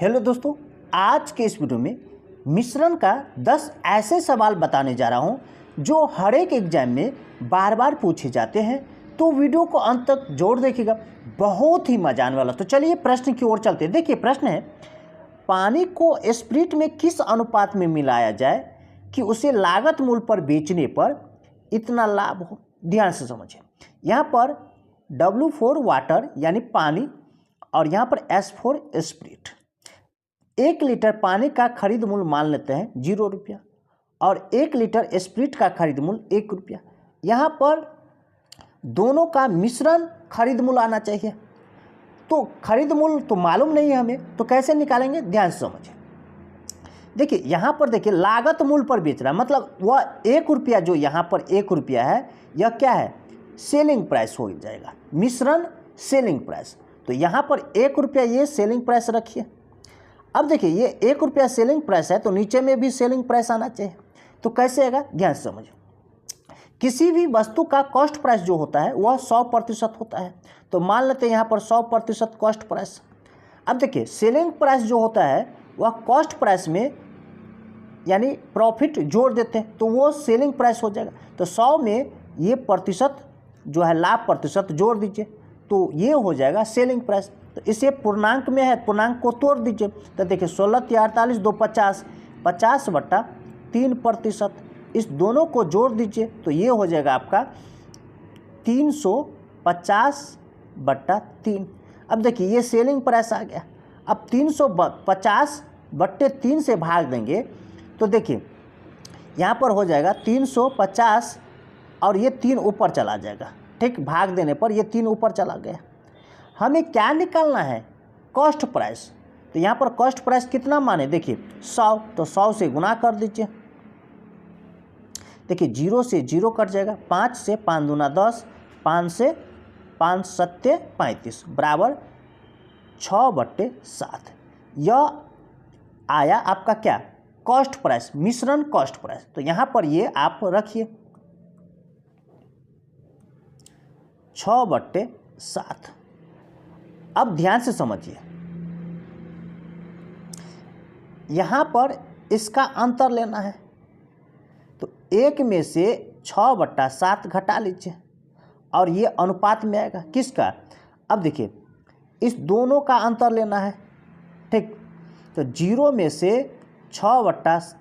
Hello दोस्तों, आज के इस वीडियो में मिश्रण का 10 ऐसे सवाल बताने जा रहा हूं जो हर एक एग्जाम में बार बार पूछे जाते हैं। तो वीडियो को अंत तक जोड़ देखिएगा, बहुत ही मजा आने वाला। तो चलिए प्रश्न की ओर चलते हैं। देखिए प्रश्न है, पानी को स्प्रिट में किस अनुपात में मिलाया जाए कि उसे लागत मूल्य पर बेचने पर इतना लाभ हो। ध्यान से समझिए, यहाँ पर W4 वाटर यानी पानी और यहाँ पर S4 स्प्रिट। 1 लीटर पानी का खरीद मूल्य मान लेते हैं 0 रुपया और 1 लीटर स्प्रिट का खरीद मूल्य 1 रुपया। यहाँ पर दोनों का मिश्रण खरीद मूल्य आना चाहिए। तो खरीद मूल्य तो मालूम नहीं है हमें, तो कैसे निकालेंगे, ध्यान से समझिए। देखिए यहाँ पर देखिए लागत मूल्य पर बेच रहा है, मतलब वह 1 रुपया जो यहाँ पर 1 रुपया है, यह क्या है, सेलिंग प्राइस हो जाएगा। मिश्रण सेलिंग प्राइस, तो यहाँ पर 1 रुपया ये सेलिंग प्राइस रखिए। अब देखिए ये 1 रुपया सेलिंग प्राइस है, तो नीचे में भी सेलिंग प्राइस आना चाहिए। तो कैसे आएगा, ध्यान से समझिए। किसी भी वस्तु का कॉस्ट प्राइस जो होता है वह 100% होता है, तो मान लेते हैं यहाँ पर 100% कॉस्ट प्राइस। अब देखिए सेलिंग प्राइस जो होता है वह कॉस्ट प्राइस में यानी प्रॉफिट जोड़ देते हैं, तो वो सेलिंग प्राइस हो जाएगा। तो 100 में ये प्रतिशत जो है लाभ प्रतिशत जोड़ दीजिए, तो ये हो जाएगा सेलिंग प्राइस। तो इसे पूर्णांक में है, पूर्णांक को तोड़ दीजिए। तो देखिए 16 × 48 = 50, 50/3%। इस दोनों को जोड़ दीजिए, तो ये हो जाएगा आपका 350/3। अब देखिए ये सेलिंग प्राइस आ गया। अब 350/3 से भाग देंगे, तो देखिए यहाँ पर हो जाएगा 350 और ये 3 ऊपर चला जाएगा। ठीक, भाग देने पर ये 3 ऊपर चला गया। हमें क्या निकालना है, कॉस्ट प्राइस। तो यहाँ पर कॉस्ट प्राइस कितना माने, देखिए 100, तो 100 से गुना कर दीजिए। देखिए 0 से 0 कट जाएगा, 5 से 5 दूना 10, 5 से 5 सत्ते 35 बराबर 6/7। यह आया आपका क्या, कॉस्ट प्राइस, मिश्रण कॉस्ट प्राइस। तो यहाँ पर ये आप रखिए 6/7। अब ध्यान से समझिए, यहाँ पर इसका अंतर लेना है, तो 1 में से 6/7 घटा लीजिए और ये अनुपात में आएगा किसका। अब देखिए इस दोनों का अंतर लेना है। ठीक, तो 0 में से 6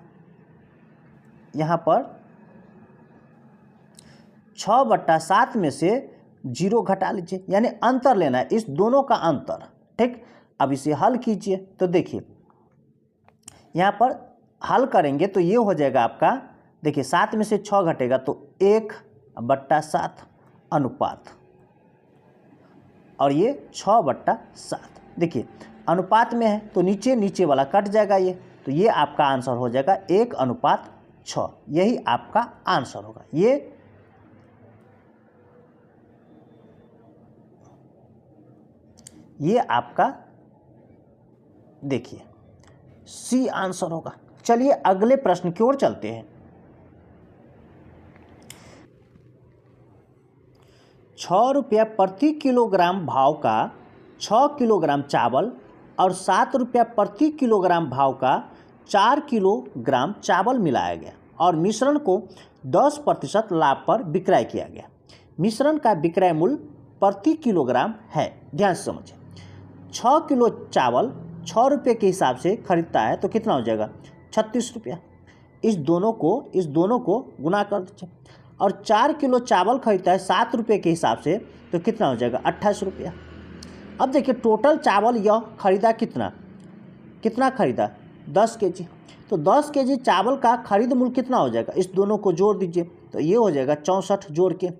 यहाँ पर 6/7 में से 0 घटा लीजिए, यानी अंतर लेना है, इस दोनों का अंतर। ठीक, अब इसे हल कीजिए, तो देखिए यहाँ पर हल करेंगे तो ये हो जाएगा आपका, देखिए 7 में से 6 घटेगा तो 1/7 अनुपात, और ये 6/7। देखिए अनुपात में है तो नीचे नीचे वाला कट जाएगा ये, तो ये आपका आंसर हो जाएगा 1/6। यही आपका आंसर होगा। ये आपका देखिए सी आंसर होगा। चलिए अगले प्रश्न की ओर चलते हैं। 6 रुपया प्रति किलोग्राम भाव का 6 किलोग्राम चावल और 7 रुपया प्रति किलोग्राम भाव का 4 किलोग्राम चावल मिलाया गया और मिश्रण को 10% लाभ पर विक्रय किया गया। मिश्रण का विक्रय मूल्य प्रति किलोग्राम है। ध्यान से समझिए, 6 किलो चावल 6 रुपये के हिसाब से खरीदता है, तो कितना हो जाएगा 36 रुपया। इस दोनों को गुना कर दीजिए। और 4 किलो चावल खरीदता है 7 रुपये के हिसाब से, तो कितना हो जाएगा 28 रुपया। अब देखिए टोटल चावल यह खरीदा कितना खरीदा 10 केजी। तो 10 केजी चावल का खरीद मूल्य कितना हो जाएगा, इस दोनों को जोड़ दीजिए, तो ये हो जाएगा 64 जोड़ के।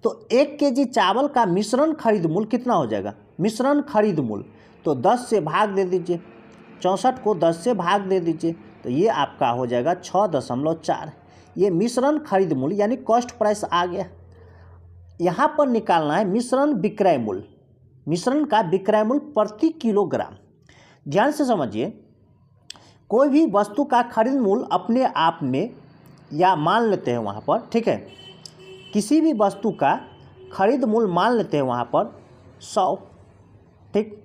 तो 1 केजी चावल का मिश्रण खरीद मूल्य कितना हो जाएगा, मिश्रण खरीद मूल्य, तो 10 से भाग दे दीजिए, 64 को 10 से भाग दे दीजिए, तो ये आपका हो जाएगा 6.4। ये मिश्रण खरीद मूल्य यानी कॉस्ट प्राइस आ गया। यहाँ पर निकालना है मिश्रण विक्रय मूल्य, मिश्रण का विक्रय मूल्य प्रति किलोग्राम। ध्यान से समझिए, कोई भी वस्तु का खरीद मूल्य अपने आप में या मान लेते हैं वहाँ पर, ठीक है, किसी भी वस्तु का खरीद मूल्य मान लेते हैं वहाँ पर 100। ठीक,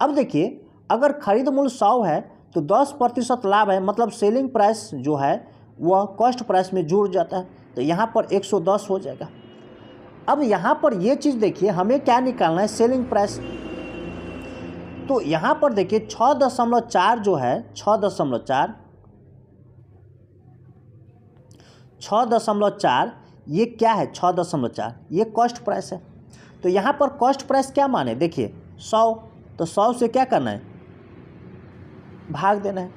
अब देखिए अगर खरीद मूल्य 100 है तो 10% लाभ है, मतलब सेलिंग प्राइस जो है वह कॉस्ट प्राइस में जुड़ जाता है, तो यहाँ पर 110 हो जाएगा। अब यहाँ पर ये चीज़ देखिए, हमें क्या निकालना है, सेलिंग प्राइस। तो यहाँ पर देखिए 6.4 जो है 6.4 ये क्या है, 6.4 ये कॉस्ट प्राइस है। तो यहाँ पर कॉस्ट प्राइस क्या माने, देखिए 100, तो 100 से क्या करना है, भाग देना है।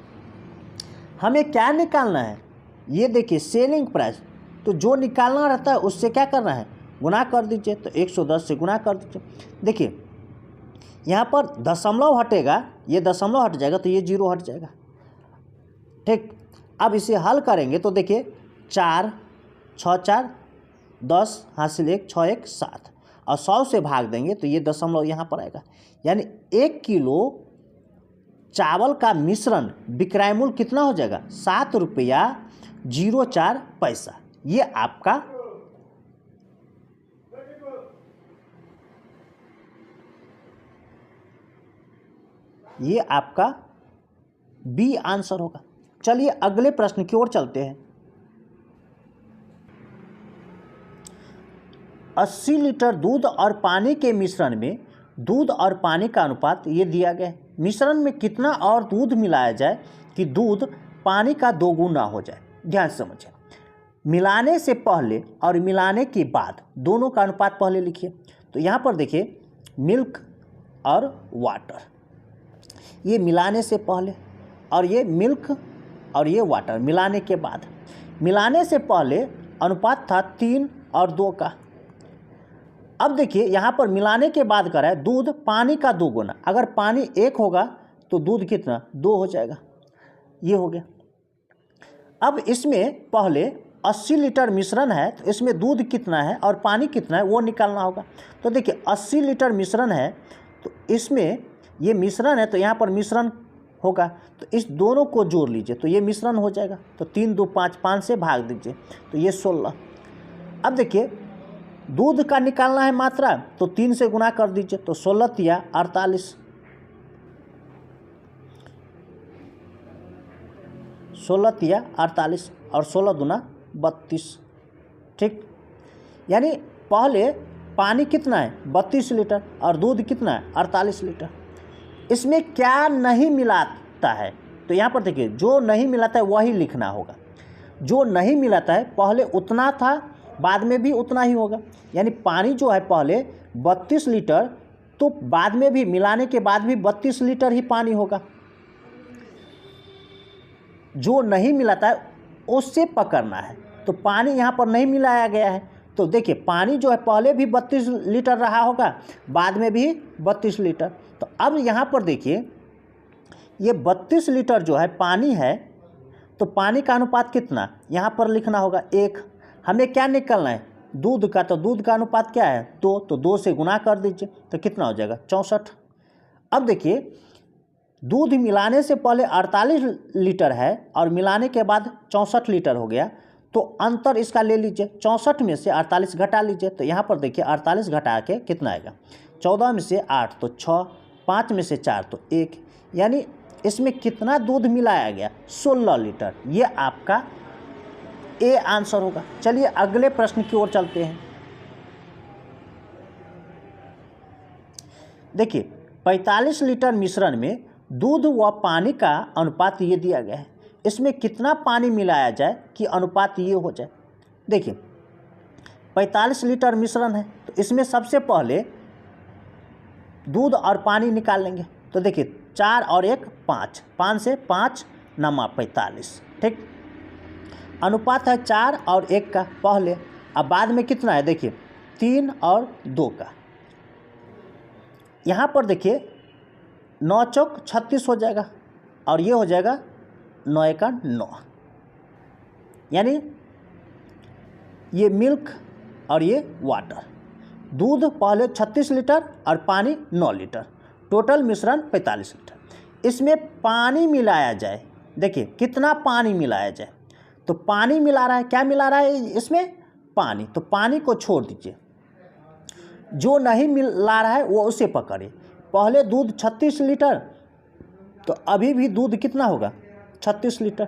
हमें क्या निकालना है, ये देखिए सेलिंग प्राइस, तो जो निकालना रहता है उससे क्या करना है, गुना कर दीजिए। तो 110 से गुना कर दीजिए। देखिए यहाँ पर दशमलव हटेगा, ये दशमलव हट जाएगा तो ये 0 हट जाएगा, ठीक। अब इसे हल करेंगे तो देखिए 4 6 4 10 हासिल 1 6 1 7 और 100 से भाग देंगे तो ये दशमलव यहाँ पर आएगा। यानी 1 किलो चावल का मिश्रण विक्रय मूल्य कितना हो जाएगा, 7 रुपया 04 पैसा। ये आपका बी आंसर होगा। चलिए अगले प्रश्न की ओर चलते हैं। 80 लीटर दूध और पानी के मिश्रण में दूध और पानी का अनुपात ये दिया गया है। मिश्रण में कितना और दूध मिलाया जाए कि दूध पानी का 2 गुना हो जाए। ध्यान से समझिए, मिलाने से पहले और मिलाने के बाद दोनों का अनुपात पहले लिखिए। तो यहाँ पर देखिए मिल्क और वाटर, ये मिलाने से पहले, और ये मिल्क और ये वाटर मिलाने के बाद। मिलाने से पहले अनुपात था 3 और 2 का। अब देखिए यहाँ पर मिलाने के बाद कर है दूध पानी का 2 गुना। अगर पानी 1 होगा तो दूध कितना, 2 हो जाएगा, ये हो गया। अब इसमें पहले 80 लीटर मिश्रण है तो इसमें दूध कितना है और पानी कितना है वो निकालना होगा। तो देखिए 80 लीटर मिश्रण है तो इसमें ये मिश्रण है तो यहाँ पर मिश्रण होगा, तो इस दोनों को जोड़ लीजिए तो ये मिश्रण हो जाएगा। तो 3 2 5 5 से भाग दीजिए तो ये 16। अब देखिए दूध का निकालना है मात्रा, तो 3 से गुना कर दीजिए तो 16 तिया 48, 16 तिया 48 और 16 दूना 32, ठीक। यानी पहले पानी कितना है 32 लीटर और दूध कितना है 48 लीटर। इसमें क्या नहीं मिलाता है, तो यहाँ पर देखिए जो नहीं मिलाता है वही लिखना होगा। जो नहीं मिलाता है पहले उतना था, बाद में भी उतना ही होगा। यानी पानी जो है पहले 32 लीटर, तो बाद में भी मिलाने के बाद भी 32 लीटर ही पानी होगा। जो नहीं मिलाता है उससे पकड़ना है, तो पानी यहाँ पर नहीं मिलाया गया है, तो देखिए पानी जो है पहले भी 32 लीटर रहा होगा, बाद में भी 32 लीटर। तो अब यहाँ पर देखिए ये 32 लीटर जो है पानी है, तो पानी का अनुपात कितना यहाँ पर लिखना होगा 1। हमें क्या निकालना है दूध का, तो दूध का अनुपात क्या है 2, तो 2 से गुना कर दीजिए तो कितना हो जाएगा 64। अब देखिए दूध मिलाने से पहले 48 लीटर है और मिलाने के बाद 64 लीटर हो गया, तो अंतर इसका ले लीजिए, 64 में से 48 घटा लीजिए। तो यहाँ पर देखिए 48 घटा के कितना आएगा, 14 में से 8 तो 6, 5 में से 4 तो 1, यानी इसमें कितना दूध मिलाया गया 16 लीटर। ये आपका ए आंसर होगा। चलिए अगले प्रश्न की ओर चलते हैं। देखिए 45 लीटर मिश्रण में दूध व पानी का अनुपात ये दिया गया है। इसमें कितना पानी मिलाया जाए कि अनुपात ये हो जाए। देखिए 45 लीटर मिश्रण है तो इसमें सबसे पहले दूध और पानी निकाल लेंगे। तो देखिए 4 और 1 5, 5 से 5 नमा 45, ठीक। अनुपात है 4 और 1 का पहले, अब बाद में कितना है देखिए 3 और 2 का। यहाँ पर देखिए 9 चौक 36 हो जाएगा और ये हो जाएगा 9 एका 9, यानी ये मिल्क और ये वाटर। दूध पहले 36 लीटर और पानी 9 लीटर, टोटल मिश्रण 45 लीटर। इसमें पानी मिलाया जाए, देखिए कितना पानी मिलाया जाए, तो पानी मिला रहा है, क्या मिला रहा है इसमें पानी, तो पानी को छोड़ दीजिए। जो नहीं मिला रहा है वो उसे पकड़िए। पहले दूध 36 लीटर तो अभी भी दूध कितना होगा, 36 लीटर।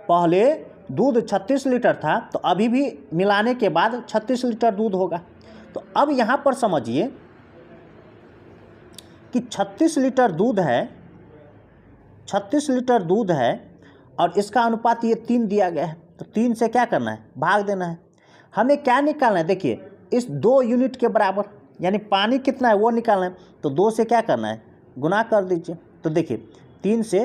पहले दूध 36 लीटर था, तो अभी भी मिलाने के बाद 36 लीटर दूध होगा। तो अब यहाँ पर समझिए कि 36 लीटर दूध है, 36 लीटर दूध है और इसका अनुपात ये 3 दिया गया है। तो 3 से क्या करना है, भाग देना है। हमें क्या निकालना है, देखिए इस 2 यूनिट के बराबर, यानी पानी कितना है वो निकालना है। तो 2 से क्या करना है, गुना कर दीजिए। तो देखिए 3 से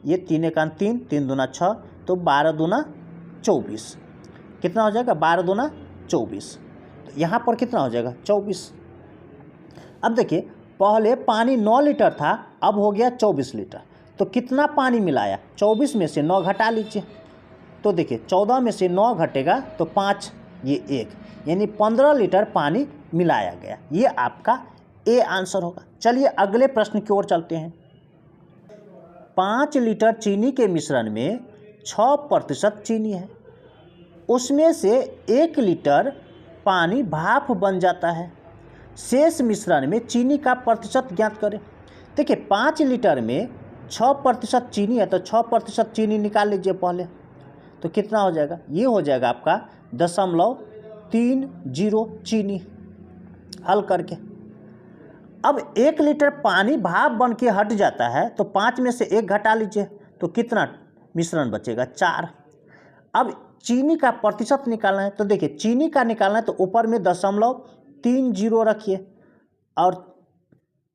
ये 3 एकान 3, 3 दूना 6, तो 12 दूना 24। कितना हो जाएगा, 12 दूना 24। तो यहाँ पर कितना हो जाएगा, 24। अब देखिए पहले पानी 9 लीटर था, अब हो गया 24 लीटर। तो कितना पानी मिलाया, 24 में से 9 घटा लीजिए। तो देखिए 14 में से 9 घटेगा तो 5, ये 1, यानी 15 लीटर पानी मिलाया गया। ये आपका ए आंसर होगा। चलिए अगले प्रश्न की ओर चलते हैं। 5 लीटर चीनी के मिश्रण में 6% चीनी है, उसमें से 1 लीटर पानी भाप बन जाता है। शेष मिश्रण में चीनी का प्रतिशत ज्ञात करें। देखिए 5 लीटर में 6% चीनी है, तो 6% चीनी निकाल लीजिए पहले। तो कितना हो जाएगा, ये हो जाएगा आपका 0.30 चीनी। हल करके अब 1 लीटर पानी भाप बन के हट जाता है, तो 5 में से 1 घटा लीजिए, तो कितना मिश्रण बचेगा, 4। अब चीनी का प्रतिशत निकालना है। तो देखिए चीनी का निकालना है, तो ऊपर में 0.30 रखिए और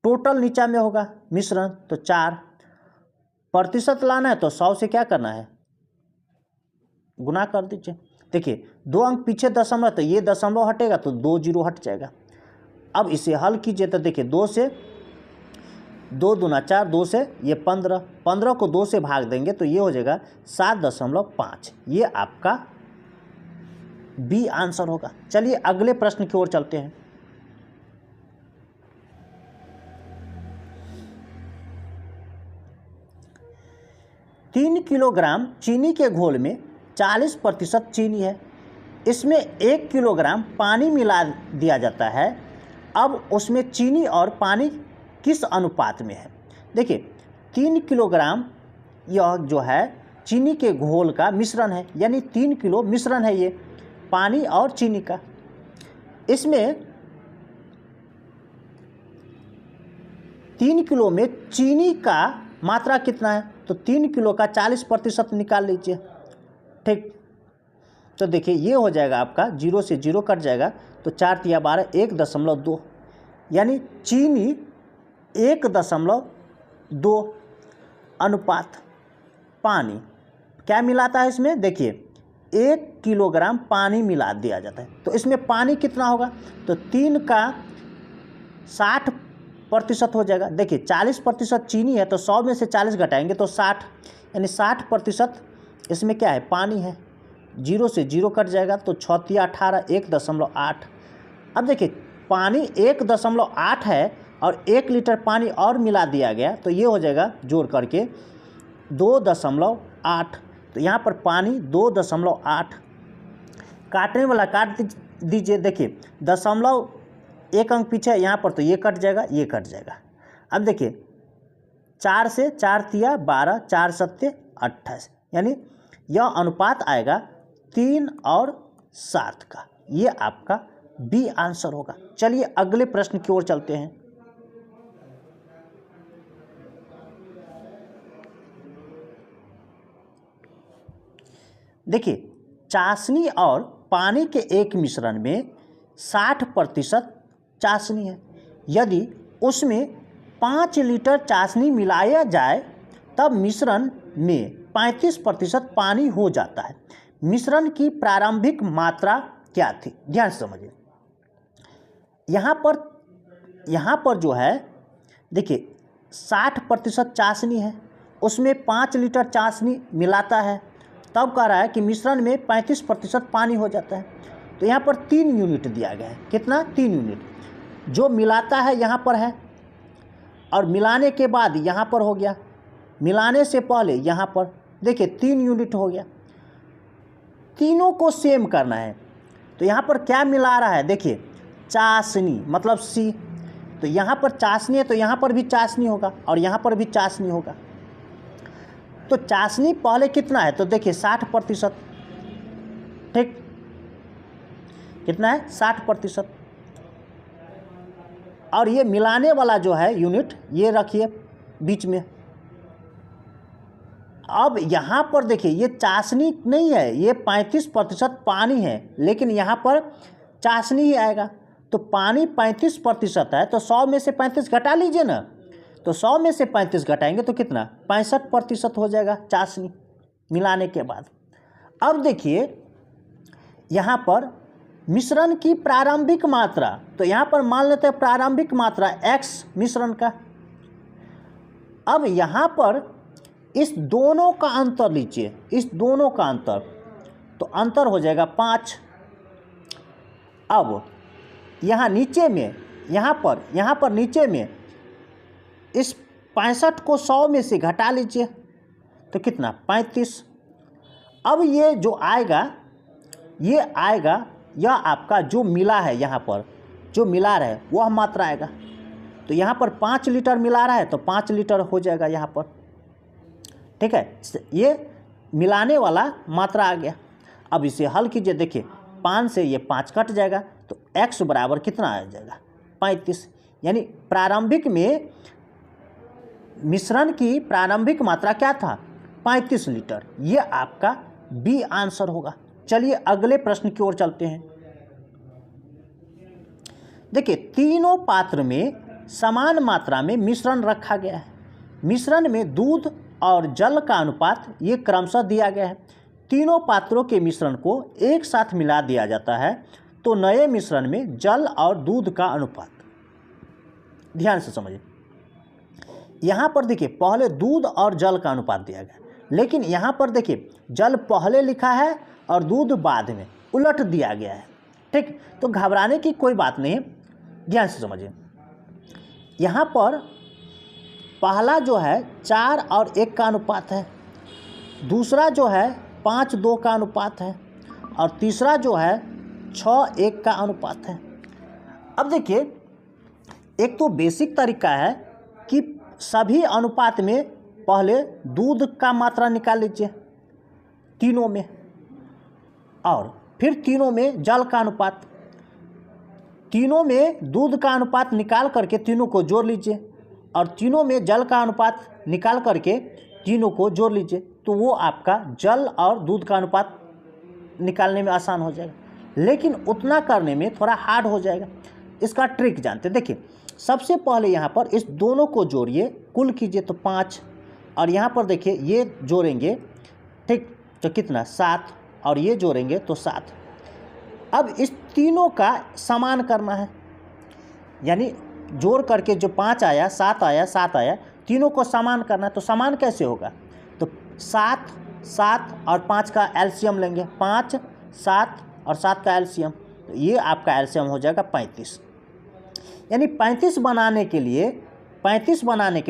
टोटल नीचा में होगा मिश्रण, तो 4। प्रतिशत लाना है तो 100 से क्या करना है, गुना कर दीजिए। देखिए 2 अंक पीछे दशमलव, तो ये दशमलव हटेगा तो 2 जीरो हट जाएगा। अब इसे हल कीजिए। तो देखिए 2 से 2 दूना 4, 2 से ये 15, 15 को 2 से भाग देंगे तो ये हो जाएगा 7.5। ये आपका बी आंसर होगा। चलिए अगले प्रश्न की ओर चलते हैं। तीन किलोग्राम चीनी के घोल में 40% चीनी है, इसमें 1 किलोग्राम पानी मिला दिया जाता है। अब उसमें चीनी और पानी किस अनुपात में है। देखिए 3 किलोग्राम यह जो है चीनी के घोल का मिश्रण है, यानी 3 किलो मिश्रण है ये पानी और चीनी का। इसमें 3 किलो में चीनी का मात्रा कितना है, तो 3 किलो का 40% निकाल लीजिए। ठीक, तो देखिए ये हो जाएगा आपका 0 से 0 कट जाएगा, तो 4 तिया 12, 1.2, यानी चीनी 1.2 अनुपात पानी क्या मिलाता है इसमें। देखिए 1 किलोग्राम पानी मिला दिया जाता है, तो इसमें पानी कितना होगा, तो 3 का 60% हो जाएगा। देखिए 40% चीनी है, तो 100 में से 40 घटाएंगे तो 60, यानी 60% इसमें क्या है, पानी है। 0 से 0 कट जाएगा, तो 6 तिया 18, 1.8। अब देखिए पानी 1.8 है और 1 लीटर पानी और मिला दिया गया, तो ये हो जाएगा जोड़ करके 2.8। तो यहाँ पर पानी 2.8, काटने वाला काट दीजिए। देखिए 1 अंक पीछे यहाँ पर, तो ये कट जाएगा, ये कट जाएगा। अब देखिए 4 से 4 तिया 12, 4 सत्ते 28, यानी यह अनुपात आएगा 3 और 7 का। ये आपका बी आंसर होगा। चलिए अगले प्रश्न की ओर चलते हैं। देखिए चाशनी और पानी के एक मिश्रण में 60% चाशनी है, यदि उसमें 5 लीटर चाशनी मिलाया जाए तब मिश्रण में 35% पानी हो जाता है। मिश्रण की प्रारंभिक मात्रा क्या थी, ध्यान से समझिए। यहाँ पर जो है देखिए 60% चाशनी है, उसमें 5 लीटर चाशनी मिलाता है, तब कह रहा है कि मिश्रण में 35% पानी हो जाता है। तो यहाँ पर 3 यूनिट दिया गया है, कितना, 3 यूनिट। जो मिलाता है यहाँ पर है और मिलाने के बाद यहाँ पर हो गया, मिलाने से पहले यहाँ पर देखिए 3 यूनिट हो गया। तीनों को सेम करना है, तो यहाँ पर क्या मिला रहा है, देखिए चाशनी मतलब सी, तो यहाँ पर चाशनी है तो यहाँ पर भी चाशनी होगा और यहाँ पर भी चाशनी होगा। तो चाशनी पहले कितना है तो देखिए 60%, ठीक, कितना है 60%। और ये मिलाने वाला जो है यूनिट ये रखिए बीच में। अब यहाँ पर देखिए ये चाशनी नहीं है, ये 35% पानी है, लेकिन यहाँ पर चाशनी ही आएगा। तो पानी 35% है तो 100 में से 35 घटा लीजिए ना, तो 100 में से 35 घटाएंगे तो कितना 65% हो जाएगा चाशनी मिलाने के बाद। अब देखिए यहाँ पर मिश्रण की प्रारंभिक मात्रा, तो यहाँ पर मान लेते हैं प्रारंभिक मात्रा x मिश्रण का। अब यहाँ पर इस दोनों का अंतर लीजिए, इस दोनों का अंतर, तो अंतर हो जाएगा 5। अब यहाँ नीचे में, यहाँ पर नीचे में इस 65 को 100 में से घटा लीजिए तो कितना 35। अब ये जो आएगा, ये आएगा, यह आपका जो मिला है, यहाँ पर जो मिला रहा है वह मात्रा आएगा। तो यहाँ पर 5 लीटर मिला रहा है तो 5 लीटर हो जाएगा यहाँ पर, ठीक है। ये मिलाने वाला मात्रा आ गया। अब इसे हल कीजिए, देखिए 5 से ये 5 कट जाएगा तो x बराबर कितना आ जाएगा 35। यानी प्रारंभिक में मिश्रण की प्रारंभिक मात्रा क्या था 35 लीटर। ये आपका बी आंसर होगा। चलिए अगले प्रश्न की ओर चलते हैं। देखिए तीनों पात्र में समान मात्रा में मिश्रण रखा गया है। मिश्रण में दूध और जल का अनुपात ये क्रमशः दिया गया है। तीनों पात्रों के मिश्रण को एक साथ मिला दिया जाता है तो नए मिश्रण में जल और दूध का अनुपात, ध्यान से समझिए। यहाँ पर देखिए पहले दूध और जल का अनुपात दिया गया, लेकिन यहाँ पर देखिए जल पहले लिखा है और दूध बाद में, उलट दिया गया है, ठीक। तो घबराने की कोई बात नहीं, ध्यान से समझिए। यहाँ पर पहला जो है 4 और 1 का अनुपात है, दूसरा जो है 5-2 का अनुपात है और तीसरा जो है 6-1 का अनुपात है। अब देखिए एक तो बेसिक तरीका है कि सभी अनुपात में पहले दूध का मात्रा निकाल लीजिए तीनों में, और फिर तीनों में जल का अनुपात, तीनों में दूध का अनुपात निकाल करके तीनों को जोड़ लीजिए और तीनों में जल का अनुपात निकाल करके तीनों को जोड़ लीजिए, तो वो आपका जल और दूध का अनुपात निकालने में आसान हो जाएगा। लेकिन उतना करने में थोड़ा हार्ड हो जाएगा। इसका ट्रिक जानते हैं। देखिए सबसे पहले यहाँ पर इस दोनों को जोड़िए, कुल कीजिए तो 5, और यहाँ पर देखिए ये जोड़ेंगे, ठीक, तो कितना 7, और ये जोड़ेंगे तो 7। अब इस तीनों का समान करना है, यानी जोड़ करके जो 5 आया, 7 आया, 7 आया, तीनों को समान करना है। तो समान कैसे होगा, तो 7, 7 और 5 का एलसीएम लेंगे, 5, 7 और 7 का एलसीएम, तो ये आपका एलसीएम हो जाएगा 35। यानी 35 बनाने के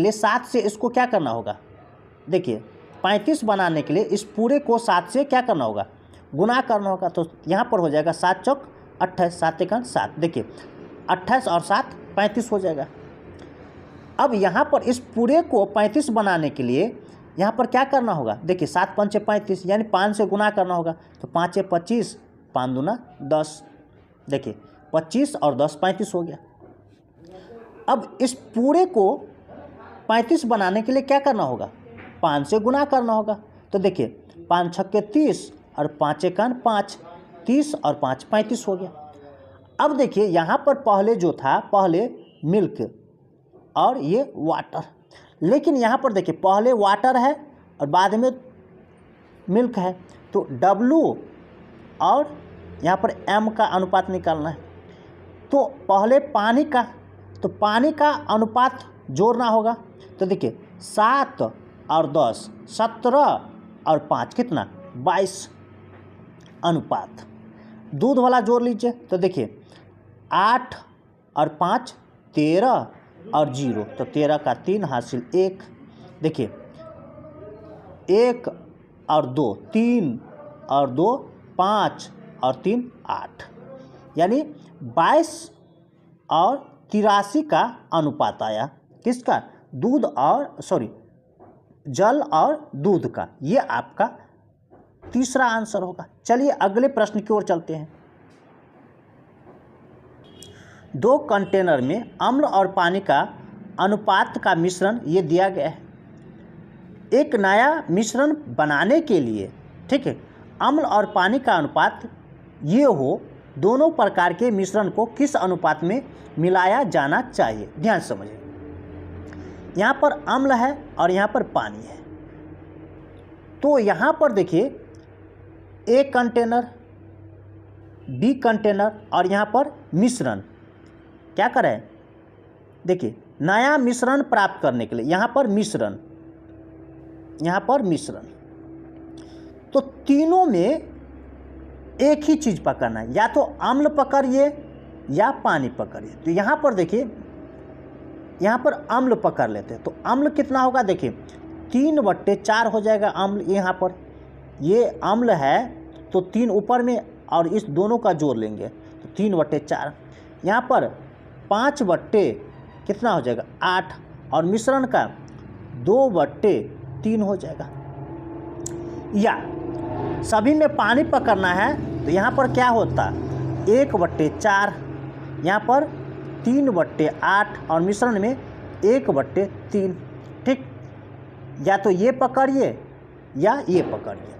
लिए 7 से इसको क्या करना होगा, देखिए 35 बनाने के लिए इस पूरे को 7 से क्या करना होगा, गुना करना होगा। तो यहाँ पर हो जाएगा 7 चौक 28, 7 एकन 7, देखिए 28 और 7 35 हो जाएगा। अब यहाँ पर इस पूरे को 35 बनाने के लिए यहाँ पर क्या करना होगा, देखिए 7 पंचे 35, यानी 5 से गुना करना होगा, तो 5 से 25, 5 दूना 10, देखिए 25 और 10 35 हो गया। अब इस पूरे को 35 बनाने के लिए क्या करना होगा, 5 से गुना करना होगा, तो देखिए 5 छक्के 30 और 5 एकन 5, 30 और 5 35 हो गया। अब देखिए यहाँ पर पहले जो था, पहले मिल्क और ये वाटर, लेकिन यहाँ पर देखिए पहले वाटर है और बाद में मिल्क है, तो W और यहाँ पर M का अनुपात निकालना है। तो पहले पानी का, तो पानी का अनुपात जोड़ना होगा, तो देखिए 7 और 10 17 और 5 कितना 22 अनुपात। दूध वाला जोड़ लीजिए, तो देखिए 8 और 5 13 और 0, तो 13 का 3 हासिल 1, देखिए 1 और 2 3 और 2 5 और 3 8, यानी 22 और 83 का अनुपात आया। किसका? दूध और जल और दूध का। ये आपका तीसरा आंसर होगा। चलिए अगले प्रश्न की ओर चलते हैं। 2 कंटेनर में अम्ल और पानी का अनुपात का मिश्रण ये दिया गया है। एक नया मिश्रण बनाने के लिए, ठीक है, अम्ल और पानी का अनुपात ये हो, दोनों प्रकार के मिश्रण को किस अनुपात में मिलाया जाना चाहिए? ध्यान से समझिए। यहाँ पर अम्ल है और यहाँ पर पानी है। तो यहाँ पर देखिए ए कंटेनर, बी कंटेनर और यहाँ पर मिश्रण क्या करें? देखिए नया मिश्रण प्राप्त करने के लिए यहाँ पर मिश्रण, तो तीनों में एक ही चीज़ पकड़ना है, या तो अम्ल पकड़िए या पानी पकड़िए। तो यहाँ पर देखिए, यहाँ पर अम्ल पकड़ लेते हैं। तो अम्ल कितना होगा? देखिए 3/4 हो जाएगा अम्ल। यहाँ पर ये अम्ल है तो 3 ऊपर में और इस दोनों का जोड़ लेंगे तो 3/4। यहाँ पर 5 कितना हो जाएगा? 8 और मिश्रण का 2/3 हो जाएगा। या सभी में पानी पकड़ना है तो यहाँ पर क्या होता? 1/4, यहाँ पर 3/8 और मिश्रण में 1/3। ठीक, या तो ये पकड़िए या ये पकड़िए।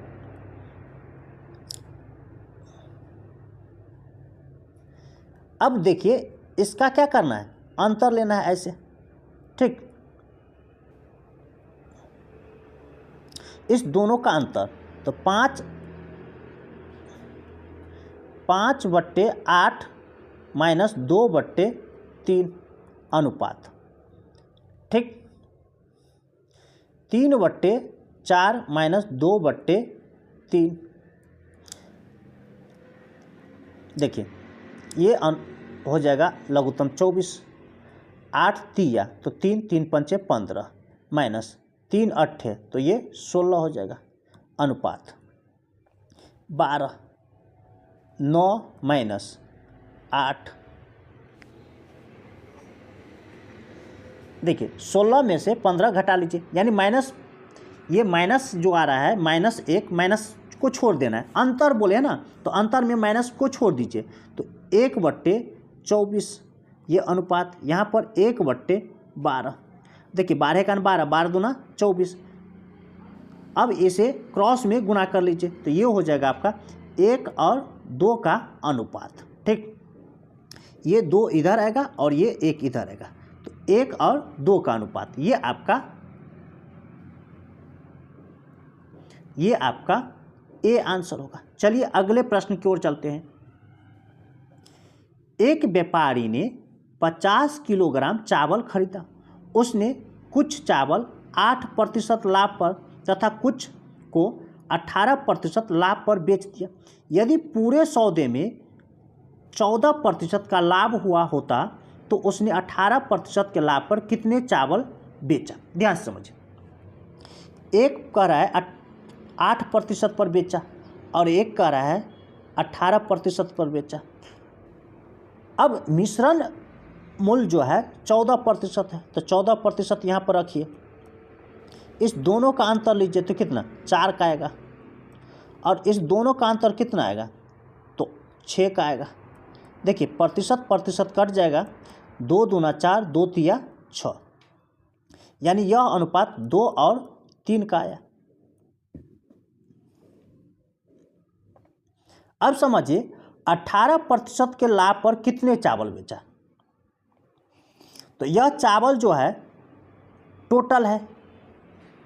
अब देखिए इसका क्या करना है? अंतर लेना है ऐसे। ठीक, इस दोनों का अंतर तो 5/8 माइनस 2/3 अनुपात। ठीक, 3/4 माइनस 2/3। देखिए ये हो जाएगा लघुत्तम 24। 8 तिया तो 3, 3 पंचे 15 माइनस 3 अट्ठे तो ये 16 हो जाएगा। अनुपात 12, 9 माइनस 8। देखिए 16 में से 15 घटा लीजिए, यानी माइनस, ये माइनस जो आ रहा है -1, माइनस को छोड़ देना है। अंतर बोले है ना, तो अंतर में माइनस को छोड़ दीजिए तो 1/24 ये अनुपात। यहाँ पर 1/12। देखिए 12 का 12, 12 दूना 24। अब इसे क्रॉस में गुना कर लीजिए तो ये हो जाएगा आपका 1 और 2 का अनुपात। ठीक, ये 2 इधर आएगा और ये 1 इधर आएगा तो 1 और 2 का अनुपात। ये आपका ए आंसर होगा। चलिए अगले प्रश्न की ओर चलते हैं। एक व्यापारी ने 50 किलोग्राम चावल खरीदा। उसने कुछ चावल 8% लाभ पर तथा कुछ को 18% लाभ पर बेच दिया। यदि पूरे सौदे में 14% का लाभ हुआ होता तो उसने 18% के लाभ पर कितने चावल बेचा? ध्यान से समझिए। एक कह रहा है 8% पर बेचा और एक कह रहा है 18% पर बेचा। अब मिश्रण मूल्य जो है 14% है तो 14% यहाँ पर रखिए। इस दोनों का अंतर लीजिए तो कितना? 4 का आएगा और इस दोनों का अंतर कितना आएगा? तो 6 का आएगा। देखिए प्रतिशत कट जाएगा, 2 दूना 4, 2 तिया 6, यानी यह अनुपात 2 और 3 का आया। अब समझिए 18% के लाभ पर कितने चावल बेचा? तो यह चावल जो है टोटल है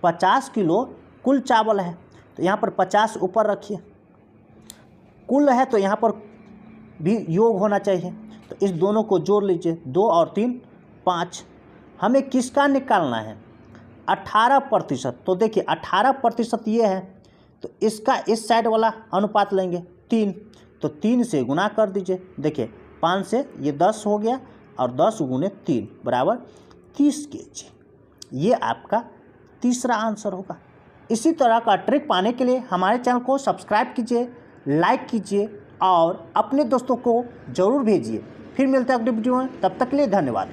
50 किलो कुल चावल है तो यहाँ पर 50 ऊपर रखिए। कुल है तो यहाँ पर भी योग होना चाहिए तो इस दोनों को जोड़ लीजिए, 2 और 3 5। हमें किसका निकालना है? 18%। तो देखिए 18% ये है तो इसका इस साइड वाला अनुपात लेंगे 3, तो 3 से गुना कर दीजिए। देखिए 5 से ये 10 हो गया और 10 गुने 3 बराबर 30 kg। ये आपका तीसरा आंसर होगा। इसी तरह का ट्रिक पाने के लिए हमारे चैनल को सब्सक्राइब कीजिए, लाइक कीजिए और अपने दोस्तों को ज़रूर भेजिए। फिर मिलते हैं अगली वीडियो में, तब तक के लिए धन्यवाद।